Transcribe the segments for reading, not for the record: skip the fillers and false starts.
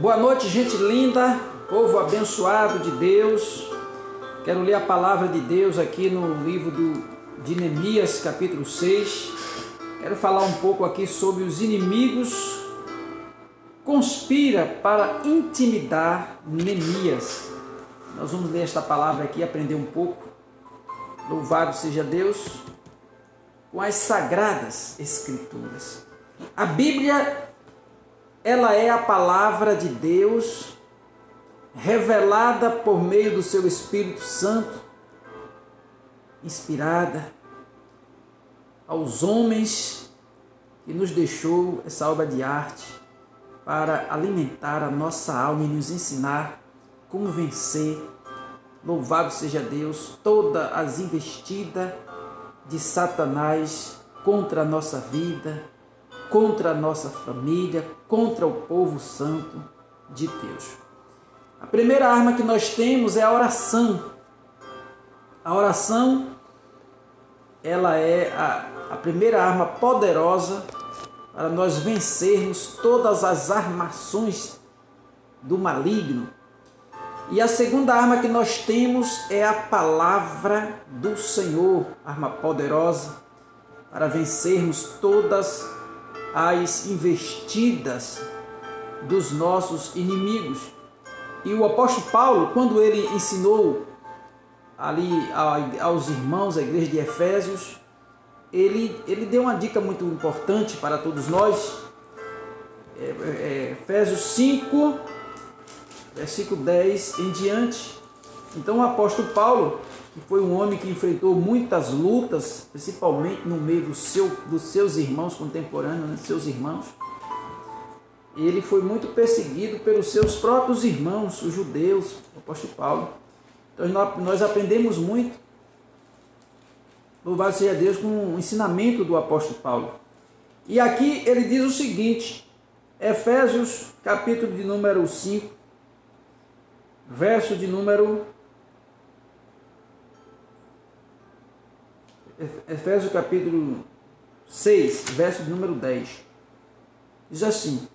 Boa noite, gente linda, povo abençoado de Deus. Quero ler a palavra de Deus aqui no livro de Neemias, capítulo 6. Quero falar um pouco aqui sobre os inimigos conspira para intimidar Neemias. Nós vamos ler esta palavra aqui e aprender um pouco. Louvado seja Deus com as sagradas escrituras. A Bíblia, ela é a palavra de Deus revelada por meio do seu Espírito Santo, inspirada aos homens que nos deixou essa obra de arte para alimentar a nossa alma e nos ensinar como vencer. Louvado seja Deus, todas as investidas de Satanás contra a nossa vida, contra a nossa família, contra o povo santo de Deus. A primeira arma que nós temos é a oração. A oração, ela é a primeira arma poderosa para nós vencermos todas as armações do maligno. E a segunda arma que nós temos é a palavra do Senhor, arma poderosa para vencermos todas as investidas dos nossos inimigos. E o apóstolo Paulo, quando ele ensinou ali aos irmãos, a igreja de Efésios, ele deu uma dica muito importante para todos nós. Efésios 5, versículo 10 em diante. Então o apóstolo Paulo, que foi um homem que enfrentou muitas lutas, principalmente no meio dos seus irmãos contemporâneos, seus irmãos, ele foi muito perseguido pelos seus próprios irmãos, os judeus, o apóstolo Paulo. Então nós aprendemos muito, louvado seja Deus, com o ensinamento do apóstolo Paulo. E aqui ele diz o seguinte, Efésios capítulo de número 5, verso de número... Efésios capítulo 6, verso de número 10. Diz assim: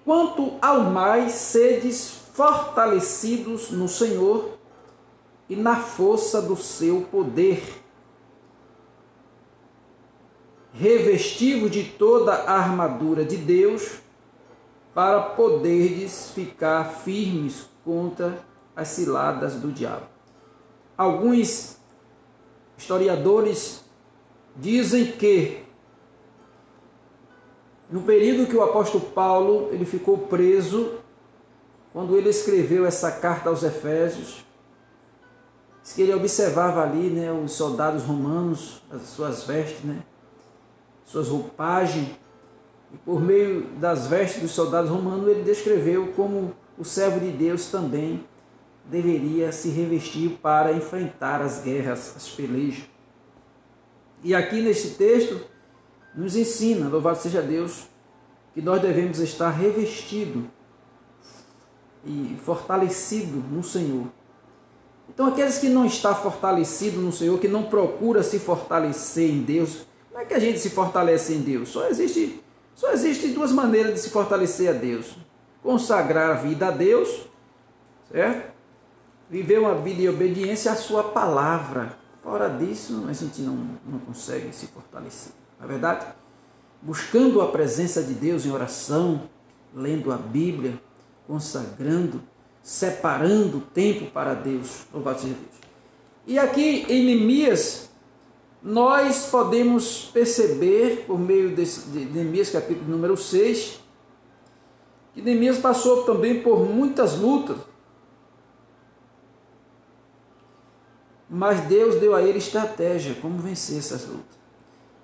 Quanto ao mais sedes fortalecidos no Senhor e na força do seu poder, revestido de toda a armadura de Deus, para poderdes ficar firmes contra as ciladas do diabo. Alguns historiadores dizem que no período que o apóstolo Paulo ele ficou preso, quando ele escreveu essa carta aos Efésios, diz que ele observava ali, os soldados romanos, as suas vestes, suas roupagens, e por meio das vestes dos soldados romanos ele descreveu como o servo de Deus também deveria se revestir para enfrentar as guerras, as pelejas. E aqui neste texto nos ensina, louvado seja Deus, que nós devemos estar revestido e fortalecido no Senhor. Então aqueles que não estão fortalecidos no Senhor, que não procuram se fortalecer em Deus, como é que a gente se fortalece em Deus? Só existe duas maneiras de se fortalecer a Deus: consagrar a vida a Deus, certo? Viver uma vida de obediência à sua palavra. Fora disso, a gente não consegue se fortalecer. Na verdade, buscando a presença de Deus em oração, lendo a Bíblia, consagrando, separando tempo para Deus. Louvado seja Deus. E aqui em Neemias, nós podemos perceber, por meio de Neemias capítulo número 6, que Neemias passou também por muitas lutas, mas Deus deu a ele estratégia, como vencer essas lutas.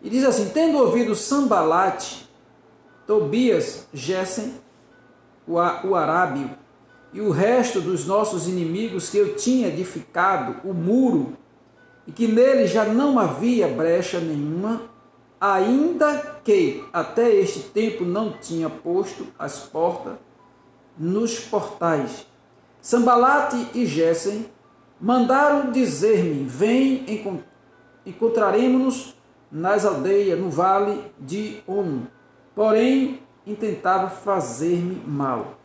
E diz assim: tendo ouvido Sambalate, Tobias, Gesem, o arábio, e o resto dos nossos inimigos, que eu tinha edificado o muro, e que nele já não havia brecha nenhuma, ainda que até este tempo não tinha posto as portas nos portais. Sambalate e Gesem mandaram dizer-me: vem, encontraremos-nos nas aldeias, no vale de Ono. Porém, intentava fazer-me mal.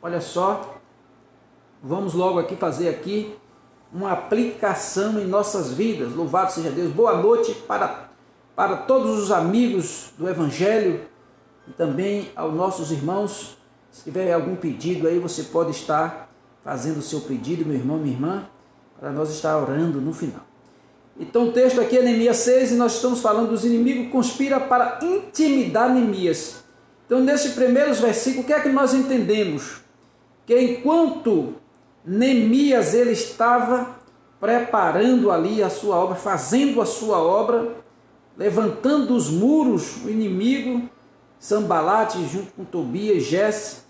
Olha só, vamos logo aqui fazer aqui uma aplicação em nossas vidas. Louvado seja Deus. Boa noite para todos os amigos do Evangelho e também aos nossos irmãos. Se tiver algum pedido aí, você pode estar fazendo o seu pedido, meu irmão, minha irmã, para nós estar orando no final. Então o texto aqui é Neemias 6 e nós estamos falando dos inimigos conspira para intimidar Neemias. Então nesses primeiros versículos, o que é que nós entendemos? Que enquanto Neemias ele estava preparando ali a sua obra, fazendo a sua obra, levantando os muros, o inimigo, Sanbalate junto com Tobias, Gesse,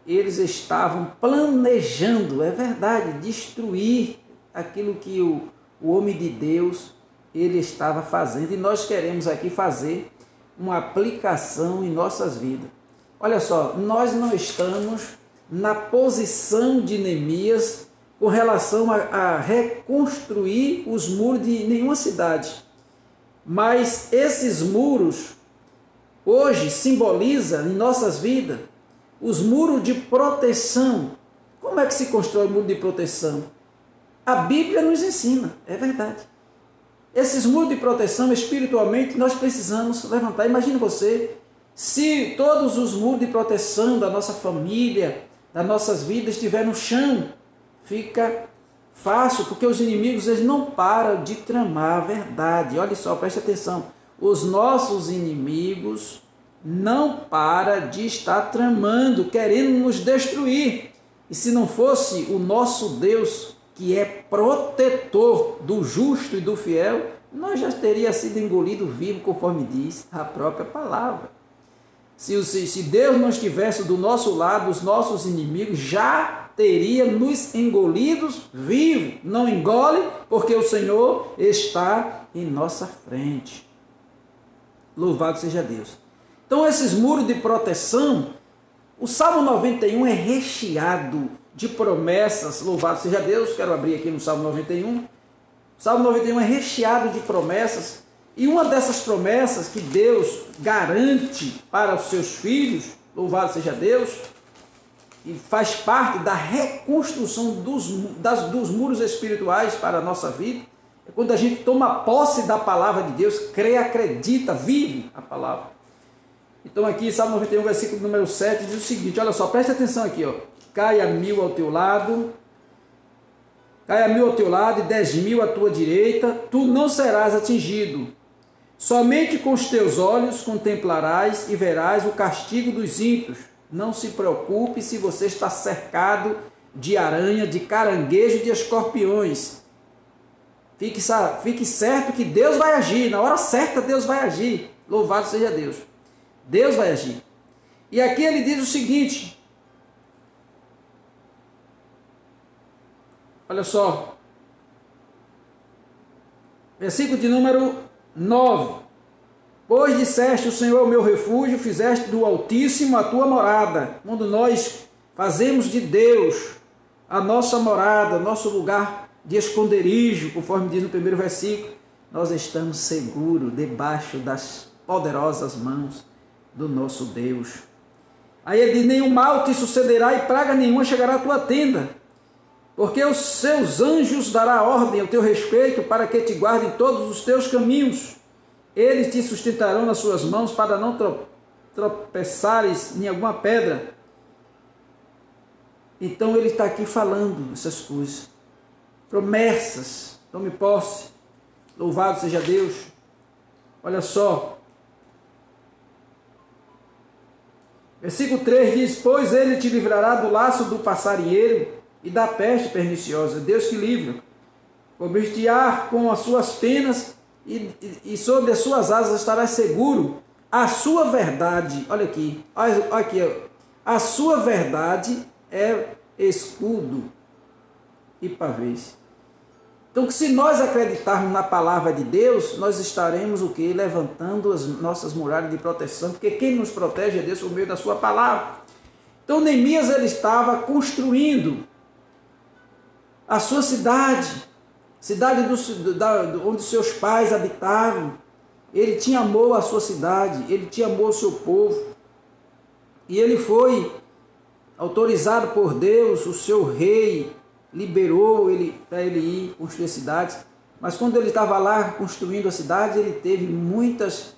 eles estavam planejando, é verdade, destruir aquilo que o homem de Deus ele estava fazendo. E nós queremos aqui fazer uma aplicação em nossas vidas. Olha só, nós não estamos na posição de Neemias com relação a reconstruir os muros de nenhuma cidade. Mas esses muros hoje simbolizam em nossas vidas os muros de proteção. Como é que se constrói muro de proteção? A Bíblia nos ensina, é verdade. Esses muros de proteção espiritualmente nós precisamos levantar. Imagine você, se todos os muros de proteção da nossa família, das nossas vidas estiver no chão, fica fácil, porque os inimigos eles não param de tramar a verdade. Olha só, preste atenção. Os nossos inimigos não param de estar tramando, querendo nos destruir. E se não fosse o nosso Deus, que é protetor do justo e do fiel, nós já teria sido engolido vivo, conforme diz a própria palavra. Se Deus não estivesse do nosso lado, os nossos inimigos já teria nos engolidos vivos. Não engole, porque o Senhor está em nossa frente. Louvado seja Deus. Então esses muros de proteção, o Salmo 91 é recheado de promessas. Louvado seja Deus. Quero abrir aqui no Salmo 91. O Salmo 91 é recheado de promessas. E uma dessas promessas que Deus garante para os seus filhos, louvado seja Deus, e faz parte da reconstrução dos muros espirituais para a nossa vida, é quando a gente toma posse da palavra de Deus, crê, acredita, vive a palavra. Então aqui, Salmo 91, versículo número 7, diz o seguinte, olha só, preste atenção aqui, ó. Caia 1000 ao teu lado, caia 1000 ao teu lado e 10.000 à tua direita, tu não serás atingido. Somente com os teus olhos contemplarás e verás o castigo dos ímpios. Não se preocupe se você está cercado de aranha, de caranguejo e de escorpiões. Fique certo que Deus vai agir. Na hora certa Deus vai agir. Louvado seja Deus. Deus vai agir. E aqui ele diz o seguinte. Olha só. Versículo de número 9. Pois disseste, o Senhor é o meu refúgio, fizeste do Altíssimo a tua morada. Quando nós fazemos de Deus a nossa morada, nosso lugar de esconderijo, conforme diz no primeiro versículo, nós estamos seguros debaixo das poderosas mãos do nosso Deus. Aí ele diz, nenhum mal te sucederá e praga nenhuma chegará à tua tenda, porque os seus anjos dará ordem ao teu respeito para que te guardem todos os teus caminhos. Eles te sustentarão nas suas mãos para não tropeçares em alguma pedra. Então ele está aqui falando essas coisas. Promessas. Tome posse. Louvado seja Deus. Olha só. Versículo 3 diz, pois ele te livrará do laço do passarinheiro e da peste perniciosa. Deus que livra. Cobrir-te-á com as suas penas e sobre as suas asas estarás seguro. A sua verdade, olha aqui, a sua verdade é escudo e pavês. Então, se nós acreditarmos na palavra de Deus, nós estaremos o quê? Levantando as nossas muralhas de proteção, porque quem nos protege é Deus por meio da sua palavra. Então, Neemias ele estava construindo a sua cidade onde seus pais habitavam. Ele tinha amor à sua cidade, ele tinha amor ao seu povo. e ele foi autorizado por Deus, o seu rei liberou ele para ele ir construir cidades, mas quando ele estava lá construindo a cidade, ele teve muitas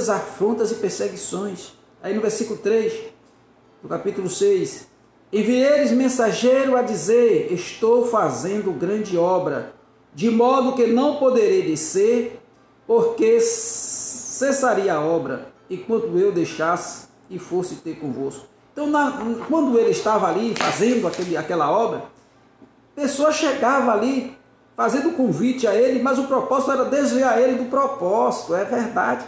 afrontas e perseguições. Aí no versículo 3 do capítulo 6, enviei-lhes mensageiro a dizer, estou fazendo grande obra, de modo que não poderei descer, porque cessaria a obra, enquanto eu deixasse e fosse ter convosco. Então, quando ele estava ali fazendo aquela obra, pessoas chegavam ali fazendo convite a ele, mas o propósito era desviar ele do propósito, é verdade.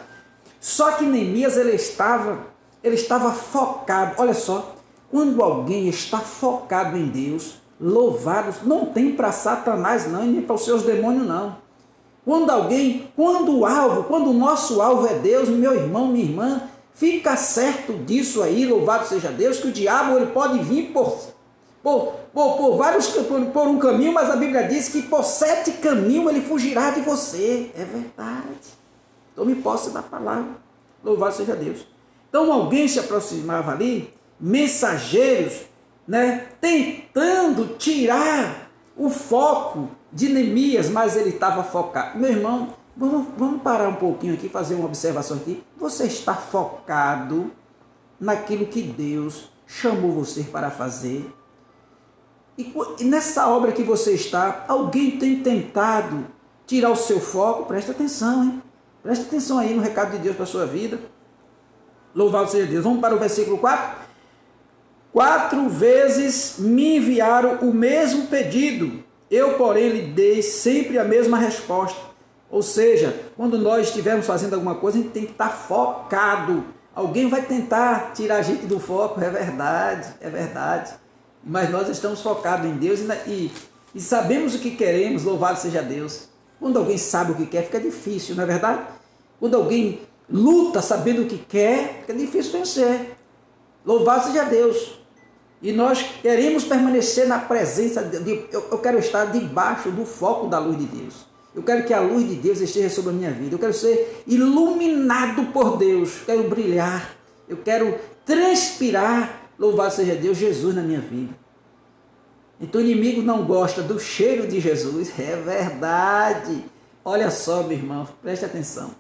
Só que Neemias ele estava focado. Olha só, quando alguém está focado em Deus, louvado, não tem para Satanás não, e nem para os seus demônios não. Quando o nosso alvo é Deus, meu irmão, minha irmã, fica certo disso aí, louvado seja Deus, que o diabo ele pode vir por um caminho, mas a Bíblia diz que por 7 caminhos ele fugirá de você. É verdade. Tome posse da palavra. Louvado seja Deus. Então alguém se aproximava ali, mensageiros, né, tentando tirar o foco de Neemias, mas ele estava focado. Meu irmão, vamos parar um pouquinho aqui, fazer uma observação aqui. Você está focado naquilo que Deus chamou você para fazer? E nessa obra que você está, alguém tem tentado tirar o seu foco? Presta atenção, hein? Presta atenção aí no recado de Deus para a sua vida. Louvado seja Deus. Vamos para o versículo 4. 4 vezes me enviaram o mesmo pedido. Eu, porém, lhe dei sempre a mesma resposta. Ou seja, quando nós estivermos fazendo alguma coisa, a gente tem que estar focado. Alguém vai tentar tirar a gente do foco, é verdade, é verdade. Mas nós estamos focados em Deus e sabemos o que queremos, louvado seja Deus. Quando alguém sabe o que quer, fica difícil, não é verdade? Quando alguém luta sabendo o que quer, fica difícil vencer. Louvado seja Deus. E nós queremos permanecer na presença de eu quero estar debaixo do foco da luz de Deus. Eu quero que a luz de Deus esteja sobre a minha vida. Eu quero ser iluminado por Deus. Eu quero brilhar. Eu quero transpirar. Louvado seja Deus, Jesus na minha vida. Então o inimigo não gosta do cheiro de Jesus. É verdade. Olha só, meu irmão, preste atenção.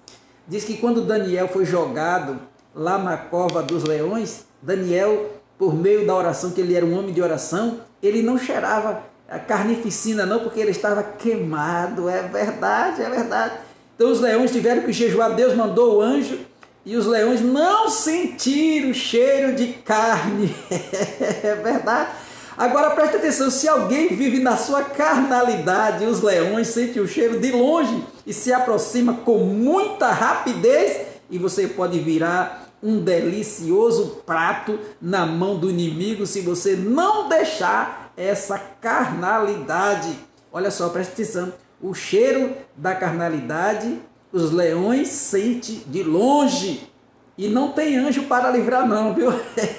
Diz que quando Daniel foi jogado lá na cova dos leões, Daniel, por meio da oração, que ele era um homem de oração, ele não cheirava a carnificina não, porque ele estava queimado. É verdade, é verdade. Então os leões tiveram que jejuar. Deus mandou o anjo e os leões não sentiram o cheiro de carne. É verdade. Agora preste atenção, se alguém vive na sua carnalidade, os leões sentem o cheiro de longe e se aproxima com muita rapidez, e você pode virar um delicioso prato na mão do inimigo se você não deixar essa carnalidade. Olha só, preste atenção, o cheiro da carnalidade os leões sentem de longe e não tem anjo para livrar não, viu?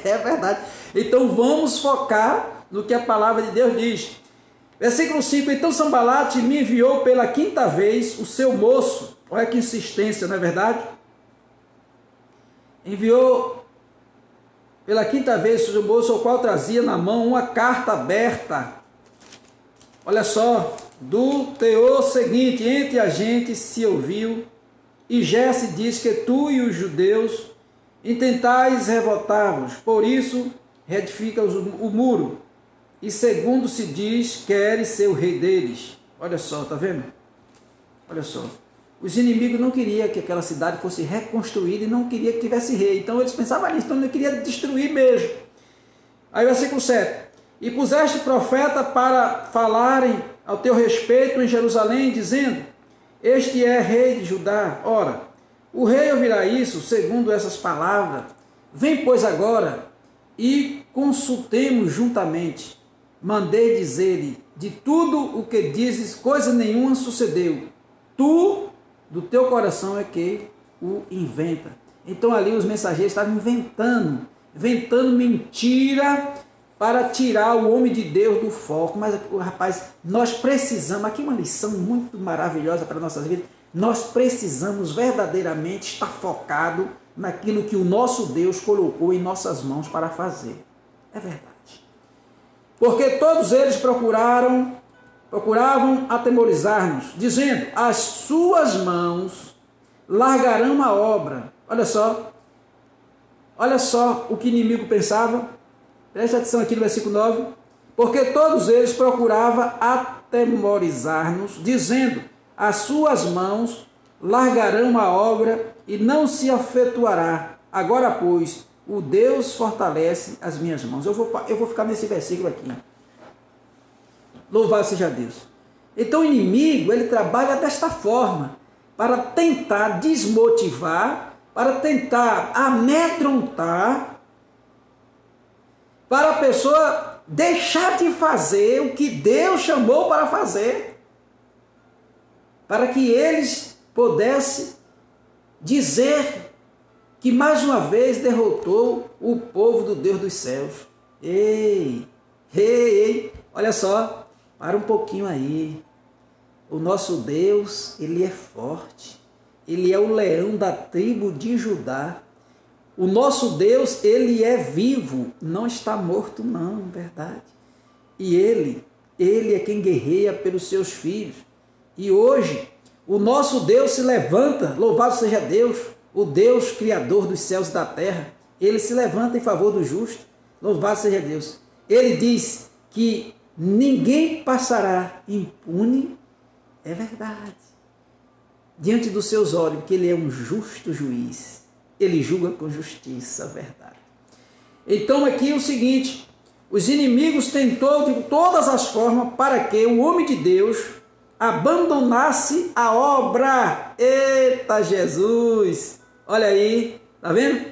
É verdade. Então vamos focar no que a palavra de Deus diz. Versículo 5, então Sambalate me enviou pela 5ª vez o seu moço. Olha que insistência, não é verdade? Enviou pela 5ª vez o seu moço, o qual trazia na mão uma carta aberta. Olha só, do teor seguinte, entre a gente se ouviu, e Jesse diz que tu e os judeus intentais revoltar-vos, por isso reedifica o muro, e segundo se diz, queres ser o rei deles. Olha só, tá vendo? Olha só. Os inimigos não queriam que aquela cidade fosse reconstruída e não queriam que tivesse rei. Então eles pensavam nisso, então ele queria destruir mesmo. Aí versículo 7. E puseste profeta para falarem ao teu respeito em Jerusalém, dizendo, este é rei de Judá. Ora, o rei ouvirá isso, segundo essas palavras. Vem, pois, agora e consultemos juntamente. Mandei dizer-lhe, de tudo o que dizes, coisa nenhuma sucedeu. Tu, do teu coração, é que o inventa. Então ali os mensageiros estavam inventando mentira para tirar o homem de Deus do foco. Mas, rapaz, nós precisamos, aqui uma lição muito maravilhosa para a nossa vida, nós precisamos verdadeiramente estar focado naquilo que o nosso Deus colocou em nossas mãos para fazer. É verdade. Porque todos eles procuravam atemorizar-nos, dizendo: as suas mãos largarão a obra. Olha só o que o inimigo pensava. Preste atenção aqui no versículo 9. Porque todos eles procuravam atemorizar-nos, dizendo: as suas mãos largarão a obra e não se efetuará. Agora, pois, o Deus fortalece as minhas mãos. Eu vou ficar nesse versículo aqui. Louvado seja Deus. Então o inimigo, ele trabalha desta forma, para tentar desmotivar, para tentar amedrontar, para a pessoa deixar de fazer o que Deus chamou para fazer, para que eles pudessem dizer que mais uma vez derrotou o povo do Deus dos céus. Ei, olha só, para um pouquinho aí. O nosso Deus, ele é forte. Ele é o leão da tribo de Judá. O nosso Deus, ele é vivo, não está morto não, verdade. E ele é quem guerreia pelos seus filhos. E hoje, o nosso Deus se levanta, louvado seja Deus, o Deus criador dos céus e da terra. Ele se levanta em favor do justo, louvado seja Deus. Ele diz que ninguém passará impune, é verdade, diante dos seus olhos, porque ele é um justo juiz. Ele julga com justiça, verdade. Então aqui é o seguinte: os inimigos tentou de todas as formas para que o homem de Deus abandonasse a obra. Eita Jesus! Olha aí, tá vendo?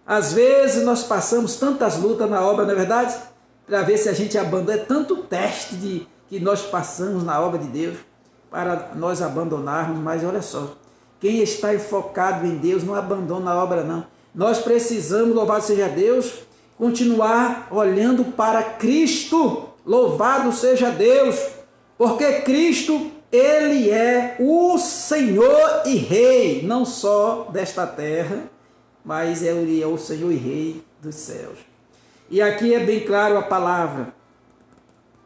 Às vezes nós passamos tantas lutas na obra, não é verdade? Para ver se a gente abandona. É tanto teste que nós passamos na obra de Deus para nós abandonarmos, mas olha só, quem está enfocado em Deus não abandona a obra não. Nós precisamos, louvado seja Deus, continuar olhando para Cristo. Louvado seja Deus, porque Cristo, ele é o Senhor e Rei, não só desta terra, mas ele é o Senhor e Rei dos céus. E aqui é bem claro a palavra.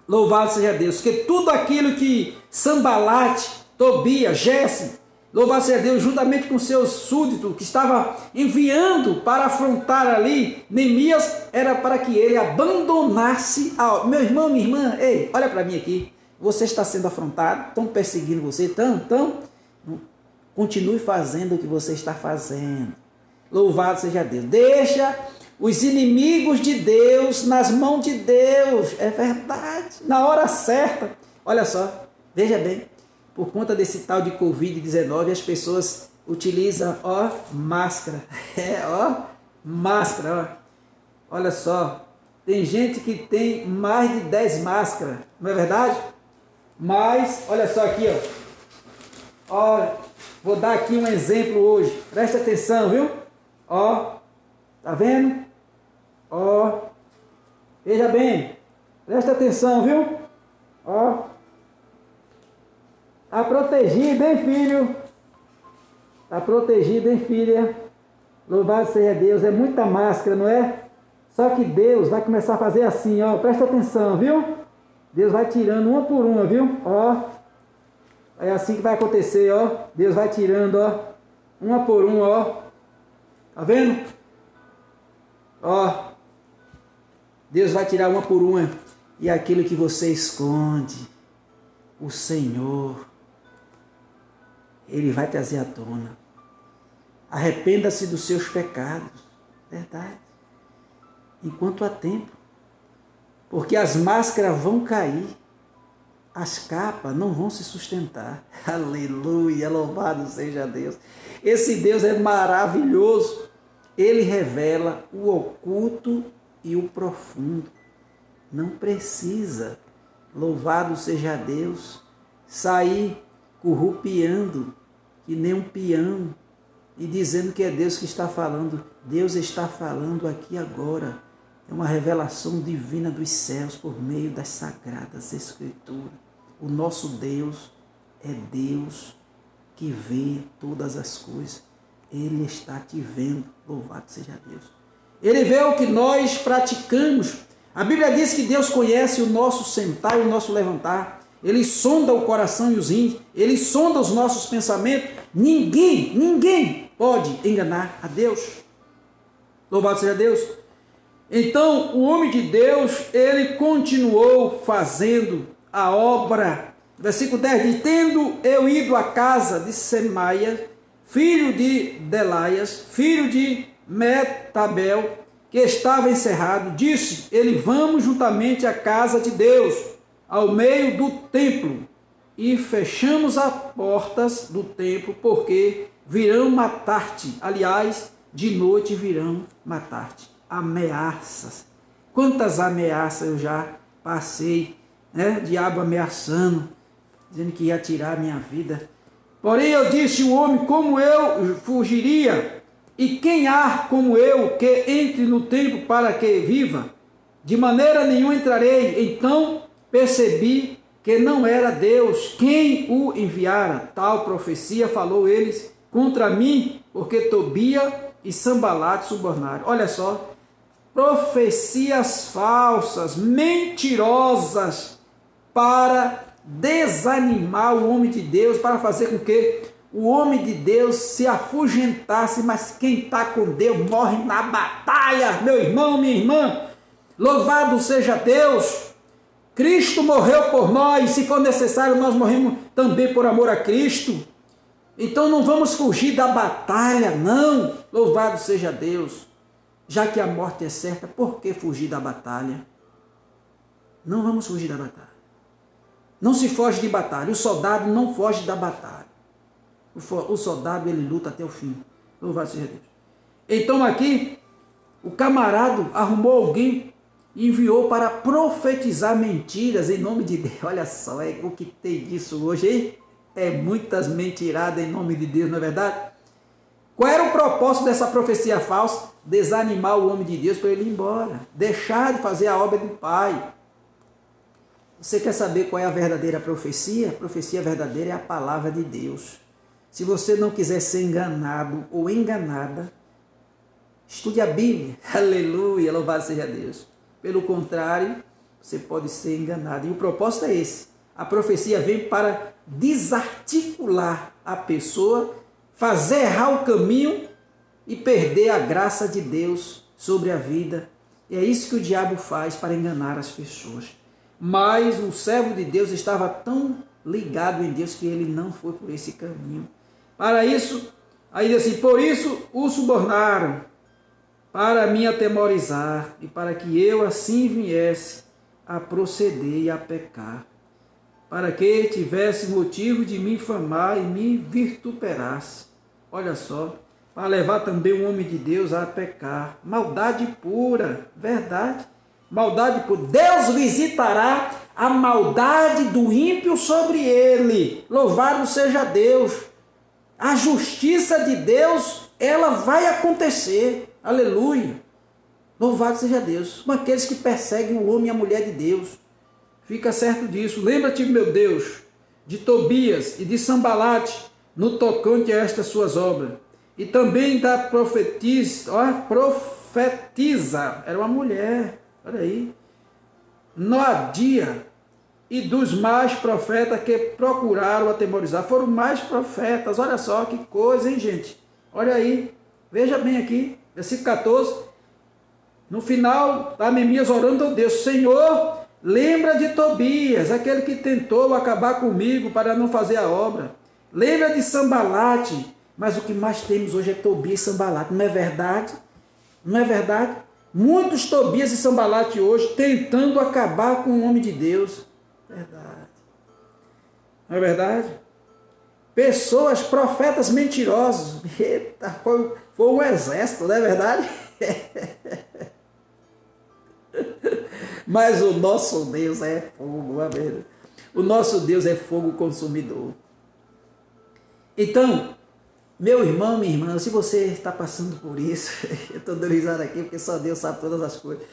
Louvado seja Deus, que tudo aquilo que Sambalate, Tobias, Gésem, louvado seja Deus, juntamente com seus súditos, que estava enviando para afrontar ali Neemias, era para que ele abandonasse a obra. Meu irmão, minha irmã, ei, olha para mim aqui, você está sendo afrontado, estão perseguindo você, então, continue fazendo o que você está fazendo. Louvado seja Deus. Deixa os inimigos de Deus nas mãos de Deus. É verdade. Na hora certa. Olha só, veja bem. Por conta desse tal de Covid-19, as pessoas utilizam, máscara. Máscara, Olha só. Tem gente que tem mais de 10 máscaras. Não é verdade? Mas, olha só aqui, Olha, vou dar aqui um exemplo hoje. Presta atenção, viu? Tá vendo? Veja bem, presta atenção, viu? Tá protegido, hein, filho? Tá protegido, hein, filha? Louvado seja Deus, é muita máscara, não é? Só que Deus vai começar a fazer assim, presta atenção, viu? Deus vai tirando uma por uma, viu? É assim que vai acontecer, Deus vai tirando, uma por uma, Tá vendo? Deus vai tirar uma por uma. E aquilo que você esconde, o Senhor, Ele vai trazer à tona. Arrependa-se dos seus pecados. Verdade. Enquanto há tempo. Porque as máscaras vão cair. As capas não vão se sustentar. Aleluia, louvado seja Deus. Esse Deus é maravilhoso. Ele revela o oculto e o profundo. Não precisa, louvado seja Deus, sair corrupiando que nem um peão e dizendo que é Deus que está falando. Deus está falando aqui agora. É uma revelação divina dos céus por meio das sagradas Escrituras. O nosso Deus é Deus que vê todas as coisas. Ele está te vendo. Louvado seja Deus. Ele vê o que nós praticamos. A Bíblia diz que Deus conhece o nosso sentar e o nosso levantar. Ele sonda o coração e os rins. Ele sonda os nossos pensamentos. Ninguém pode enganar a Deus. Louvado seja Deus. Então, o homem de Deus, ele continuou fazendo a obra. Versículo 10 diz: tendo eu ido à casa de Semaia, filho de Delaias, filho de Metabel, que estava encerrado, disse ele: vamos juntamente à casa de Deus, ao meio do templo, e fechamos as portas do templo, porque virão matar-te. Aliás, de noite virão matar-te. Ameaças. Quantas ameaças eu já passei, né? Diabo ameaçando, dizendo que ia tirar a minha vida. Porém eu disse: o homem como eu fugiria, e quem há como eu que entre no templo para que viva? De maneira nenhuma entrarei. Então percebi que não era Deus quem o enviara. Tal profecia falou eles contra mim, porque Tobia e Sambalate subornaram. Olha só, profecias falsas, mentirosas, para desanimar o homem de Deus, para fazer com que o homem de Deus se afugentasse. Mas quem está com Deus morre na batalha, meu irmão, minha irmã. Louvado seja Deus. Cristo morreu por nós, se for necessário nós morremos também por amor a Cristo. Então não vamos fugir da batalha, não. Louvado seja Deus. Já que a morte é certa, por que fugir da batalha? Não vamos fugir da batalha. Não se foge de batalha. O soldado não foge da batalha. O soldado, ele luta até o fim. Louvado seja Deus. Então aqui, o camarada arrumou alguém e enviou para profetizar mentiras em nome de Deus. Olha só, é o que tem disso hoje, hein? É muitas mentiradas em nome de Deus, não é verdade? Qual era o propósito dessa profecia falsa? Desanimar o homem de Deus para ele ir embora. Deixar de fazer a obra do Pai. Você quer saber qual é a verdadeira profecia? A profecia verdadeira é a palavra de Deus. Se você não quiser ser enganado ou enganada, estude a Bíblia. Aleluia, louvado seja Deus. Pelo contrário, você pode ser enganado. E o propósito é esse. A profecia vem para desarticular a pessoa, fazer errar o caminho e perder a graça de Deus sobre a vida. E é isso que o diabo faz para enganar as pessoas. Mas o servo de Deus estava tão ligado em Deus que ele não foi por esse caminho. Para isso, aí diz assim: por isso o subornaram, para me atemorizar, e para que eu assim viesse a proceder e a pecar, para que tivesse motivo de me infamar e me vituperasse. Olha só, para levar também o homem de Deus a pecar. Maldade pura, verdade. Maldade pura. Deus visitará a maldade do ímpio sobre ele. Louvado seja Deus. A justiça de Deus, ela vai acontecer. Aleluia. Louvado seja Deus. Com aqueles que perseguem o homem e a mulher de Deus. Fica certo disso. Lembra-te, meu Deus, de Tobias e de Sambalate, no tocante a estas suas obras. E também da profetisa, era uma mulher, olha aí, Noadia, e dos mais profetas que procuraram atemorizar. Foram mais profetas, olha só que coisa, hein, gente? Olha aí, veja bem aqui, versículo 14. No final, está Neemias orando a Deus: Senhor, lembra de Tobias, aquele que tentou acabar comigo para não fazer a obra. Lembra de Sambalate. Mas o que mais temos hoje é Tobias e Sambalate, não é verdade? Não é verdade? Muitos Tobias e Sambalate hoje tentando acabar com o homem de Deus. Verdade. Não é verdade? Pessoas, profetas mentirosos. Eita, foi um exército, não é verdade? Mas o nosso Deus é fogo, amém? O nosso Deus é fogo consumidor. Então, meu irmão, minha irmã, se você está passando por isso, eu estou dando risada aqui porque só Deus sabe todas as coisas.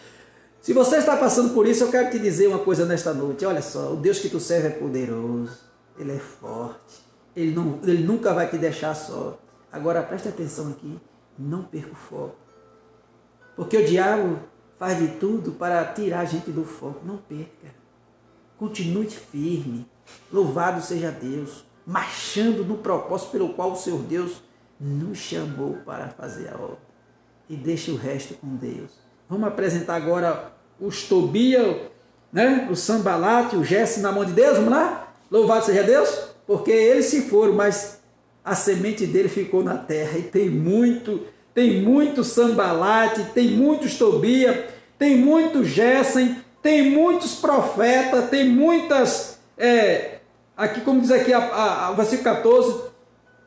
Se você está passando por isso, eu quero te dizer uma coisa nesta noite. Olha só, o Deus que tu serve é poderoso, Ele é forte, Ele nunca vai te deixar só. Agora preste atenção aqui, não perca o foco. Porque o diabo faz de tudo para tirar a gente do foco. Não perca. Continue firme. Louvado seja Deus. Marchando no propósito pelo qual o Senhor Deus nos chamou para fazer a obra. E deixe o resto com Deus. Vamos apresentar agora os Tobias, né? O Sambalate, o Gesso na mão de Deus. Vamos lá? Louvado seja Deus. Porque eles se foram, mas a semente dele ficou na terra. E tem muito Sambalate, tem muitos Tobias, tem muito Gessen, tem muitos profetas, tem muitas, aqui como diz aqui o versículo 14,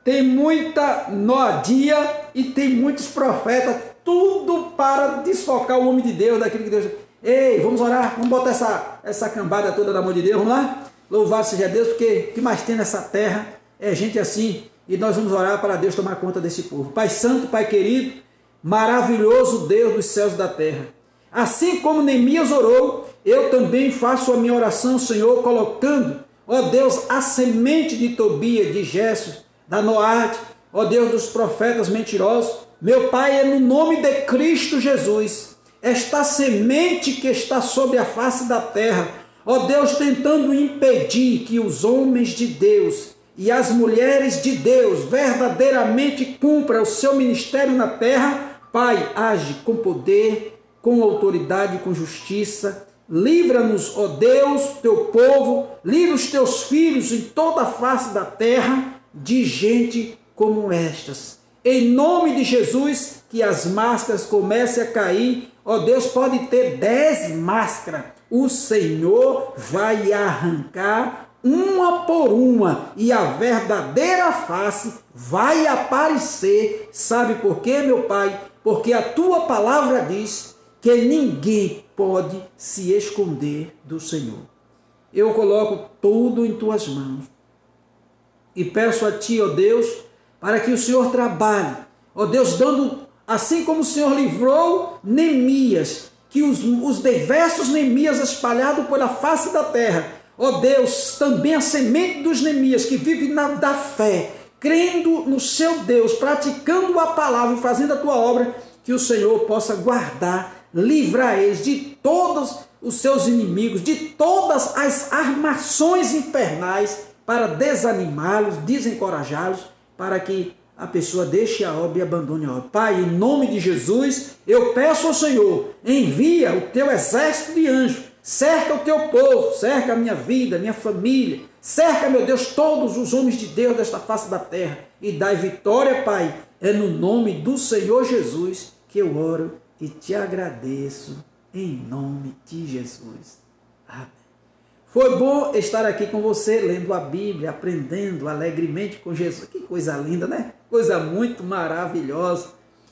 tem muita Noadia e tem muitos profetas, tudo para desfocar o homem de Deus, daquilo que Deus... Ei, vamos orar, vamos botar essa cambada toda na mão de Deus, vamos lá? Louvado seja Deus, porque o que mais tem nessa terra é gente assim, e nós vamos orar para Deus tomar conta desse povo. Pai Santo, Pai querido, maravilhoso Deus dos céus e da terra. Assim como Neemias orou, eu também faço a minha oração, Senhor, colocando, ó Deus, a semente de Tobias, de Gesso, da Noate, ó Deus dos profetas mentirosos. Meu Pai, é no nome de Cristo Jesus, esta semente que está sobre a face da terra, ó Deus, tentando impedir que os homens de Deus e as mulheres de Deus verdadeiramente cumpram o seu ministério na terra. Pai, age com poder, com autoridade, com justiça. Livra-nos, ó Deus, teu povo, livra os teus filhos em toda a face da terra de gente como estas. Em nome de Jesus, que as máscaras comecem a cair. Ó Deus, pode ter 10 máscaras. O Senhor vai arrancar uma por uma, e a verdadeira face vai aparecer. Sabe por quê, meu Pai? Porque a tua palavra diz que ninguém pode se esconder do Senhor. Eu coloco tudo em tuas mãos e peço a ti, ó Deus, para que o Senhor trabalhe, ó Deus, dando, assim como o Senhor livrou Neemias, que os diversos Neemias espalhados pela face da terra, ó Deus, também a semente dos Neemias que vive da fé, crendo no seu Deus, praticando a palavra e fazendo a tua obra, que o Senhor possa guardar, livrar eles de todos os seus inimigos, de todas as armações infernais, para desanimá-los, desencorajá-los, para que a pessoa deixe a obra e abandone a obra. Pai, em nome de Jesus, eu peço ao Senhor, envia o teu exército de anjos, cerca o teu povo, cerca a minha vida, minha família, cerca, meu Deus, todos os homens de Deus desta face da terra, e dai vitória, Pai. É no nome do Senhor Jesus que eu oro e te agradeço, em nome de Jesus. Amém. Foi bom estar aqui com você, lendo a Bíblia, aprendendo alegremente com Jesus. Que coisa linda, né? Coisa muito maravilhosa.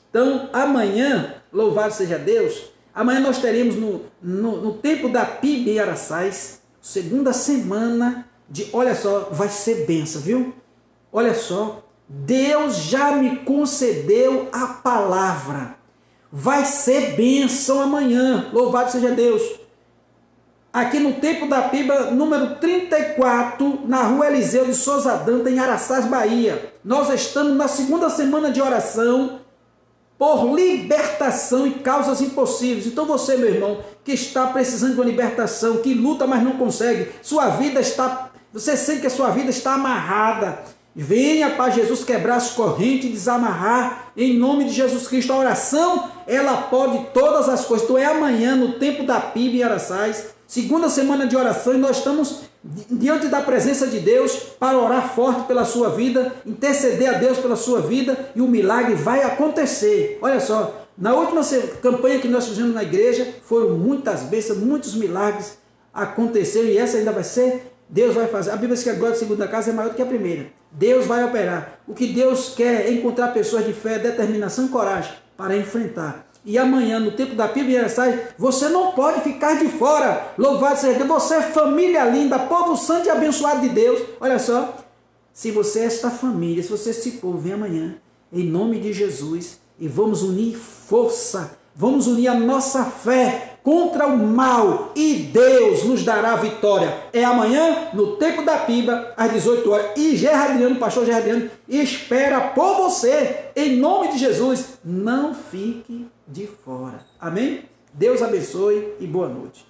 Então, amanhã, louvado seja Deus, amanhã nós teremos no tempo da PIB em Araçás, segunda semana de, olha só, vai ser bênção, viu? Olha só, Deus já me concedeu a palavra. Vai ser bênção amanhã, louvado seja Deus. Aqui no Templo da Piba, número 34, na rua Eliseu de Souza Danta, em Araçás, Bahia. Nós estamos na segunda semana de oração por libertação e causas impossíveis. Então você, meu irmão, que está precisando de uma libertação, que luta, mas não consegue, sua vida está, você sente que a sua vida está amarrada, venha para Jesus quebrar as correntes e desamarrar, em nome de Jesus Cristo. A oração, ela pode todas as coisas. Então é amanhã, no Templo da Piba, em Araçás, segunda semana de oração, e nós estamos diante da presença de Deus para orar forte pela sua vida, interceder a Deus pela sua vida, e o milagre vai acontecer. Olha só, na última campanha que nós fizemos na igreja, foram muitas bênçãos, muitos milagres aconteceram, e essa ainda vai ser, Deus vai fazer. A Bíblia diz que a glória da segunda casa é maior do que a primeira. Deus vai operar. O que Deus quer é encontrar pessoas de fé, determinação e coragem para enfrentar. E amanhã, no tempo da Bíblia, você não pode ficar de fora. Louvado seja Deus. Você é família linda, povo santo e abençoado de Deus. Olha só, se você é esta família, se você é esse povo, vem amanhã, em nome de Jesus, e vamos unir força, vamos unir a nossa fé contra o mal e Deus nos dará vitória. É amanhã, no Tempo da Piba, às 18 horas. E Gerardiano, pastor Gerardiano, espera por você. Em nome de Jesus, não fique de fora. Amém? Deus abençoe e boa noite.